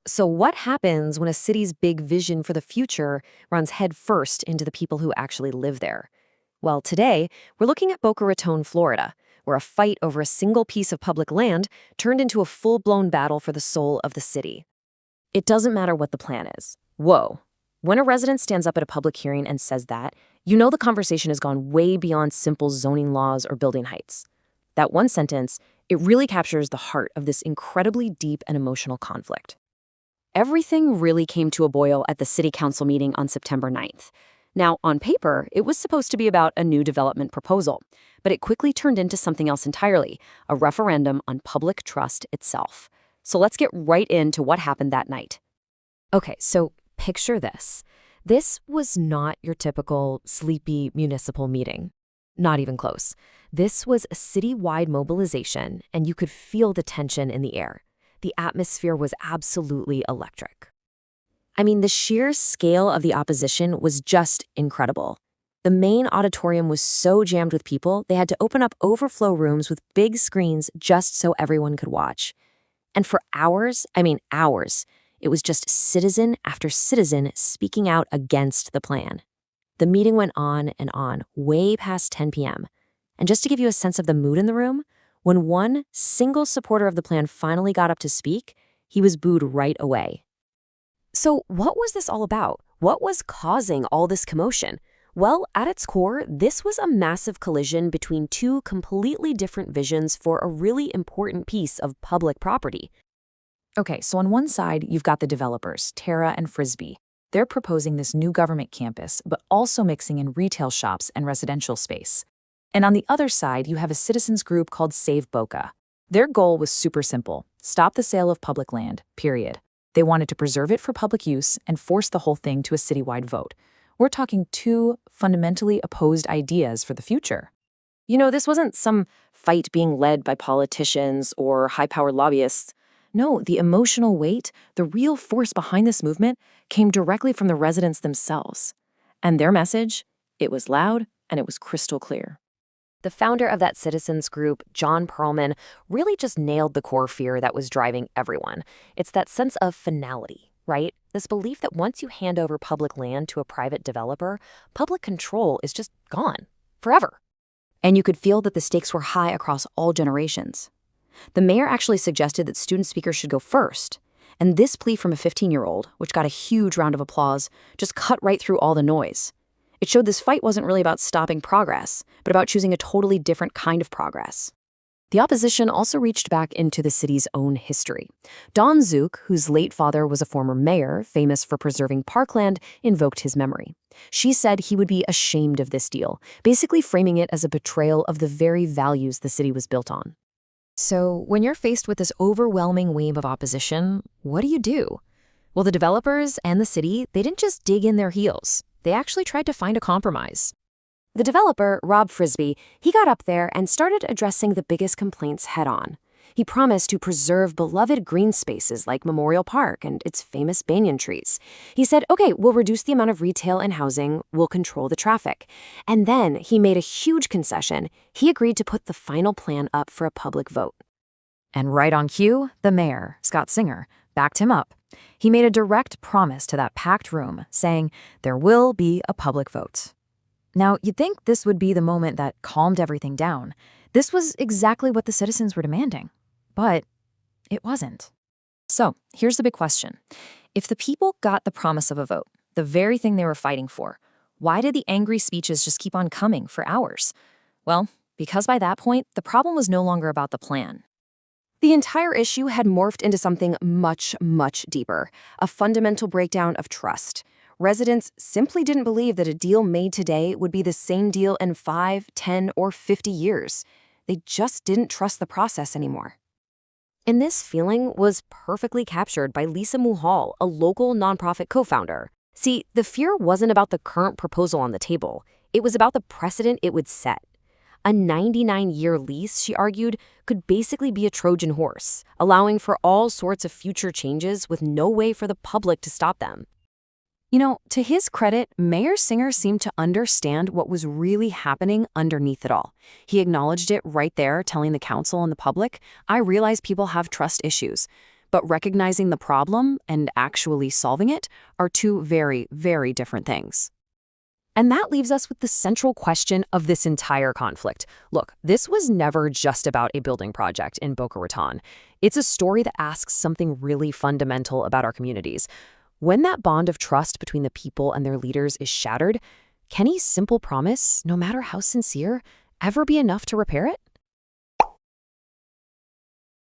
So, what happens when a city's big vision for the future runs headfirst into the people who actually live there? Well, today, we're looking at Boca Raton, Florida, where a fight over a single piece of public land turned into a full blown battle for the soul of the city. It doesn't matter what the plan is. Whoa. When a resident stands up at a public hearing and says that, you know the conversation has gone way beyond simple zoning laws or building heights. That one sentence, it really captures the heart of this incredibly deep and emotional conflict. Everything really came to a boil at the city council meeting on September 9th. Now, on paper, it was supposed to be about a new development proposal, but it quickly turned into something else entirely, a referendum on public trust itself. So let's get right into what happened that night. Okay, so picture this. This was not your typical sleepy municipal meeting. Not even close. This was a citywide mobilization, and you could feel the tension in the air. The atmosphere was absolutely electric. I mean, the sheer scale of the opposition was just incredible. The main auditorium was so jammed with people, they had to open up overflow rooms with big screens just so everyone could watch. And for hours, hours, it was just citizen after citizen speaking out against the plan. The meeting went on and on, way past 10 p.m. And just to give you a sense of the mood in the room, when one single supporter of the plan finally got up to speak, he was booed right away. So what was this all about? What was causing all this commotion? Well, at its core, this was a massive collision between two completely different visions for a really important piece of public property. Okay, so on one side, you've got the developers, Terra and Frisbee. They're proposing this new government campus, but also mixing in retail shops and residential space. And on the other side, you have a citizens group called Save Boca. Their goal was super simple: stop the sale of public land, period. They wanted to preserve it for public use and force the whole thing to a citywide vote. We're talking two fundamentally opposed ideas for the future. You know, this wasn't some fight being led by politicians or high-powered lobbyists. No, the emotional weight, the real force behind this movement came directly from the residents themselves. And their message, it was loud and it was crystal clear. The founder of that citizens group, John Perlman, really just nailed the core fear that was driving everyone. It's that sense of finality, right? This belief that once you hand over public land to a private developer, public control is just gone, forever. And you could feel that the stakes were high across all generations. The mayor actually suggested that student speakers should go first. And this plea from a 15-year-old, which got a huge round of applause, just cut right through all the noise. It showed this fight wasn't really about stopping progress, but about choosing a totally different kind of progress. The opposition also reached back into the city's own history. Dawn Zook, whose late father was a former mayor, famous for preserving parkland, invoked his memory. She said he would be ashamed of this deal, basically framing it as a betrayal of the very values the city was built on. So, when you're faced with this overwhelming wave of opposition, what do? Well, the developers and the city, they didn't just dig in their heels. They actually tried to find a compromise. The developer, Rob Frisbee, he got up there and started addressing the biggest complaints head-on. He promised to preserve beloved green spaces like Memorial Park and its famous banyan trees. He said, okay, we'll reduce the amount of retail and housing, we'll control the traffic. And then he made a huge concession. He agreed to put the final plan up for a public vote. And right on cue, the mayor, Scott Singer, backed him up. He made a direct promise to that packed room, saying there will be a public vote. Now, you'd think this would be the moment that calmed everything down. This was exactly what the citizens were demanding. But it wasn't. So, here's the big question. If the people got the promise of a vote, the very thing they were fighting for, why did the angry speeches just keep on coming for hours? Well, because by that point, the problem was no longer about the plan. The entire issue had morphed into something much, much deeper, a fundamental breakdown of trust. Residents simply didn't believe that a deal made today would be the same deal in 5, 10, or 50 years. They just didn't trust the process anymore. And this feeling was perfectly captured by Lisa Muhal, a local nonprofit co-founder. See, the fear wasn't about the current proposal on the table. It was about the precedent it would set. A 99-year lease, she argued, could basically be a Trojan horse, allowing for all sorts of future changes with no way for the public to stop them. You know, to his credit, Mayor Singer seemed to understand what was really happening underneath it all. He acknowledged it right there, telling the council and the public, I realize people have trust issues, But recognizing the problem and actually solving it are two very, very different things. And that leaves us with the central question of this entire conflict. Look, this was never just about a building project in Boca Raton. It's a story that asks something really fundamental about our communities. When that bond of trust between the people and their leaders is shattered, can a simple promise, no matter how sincere, ever be enough to repair it?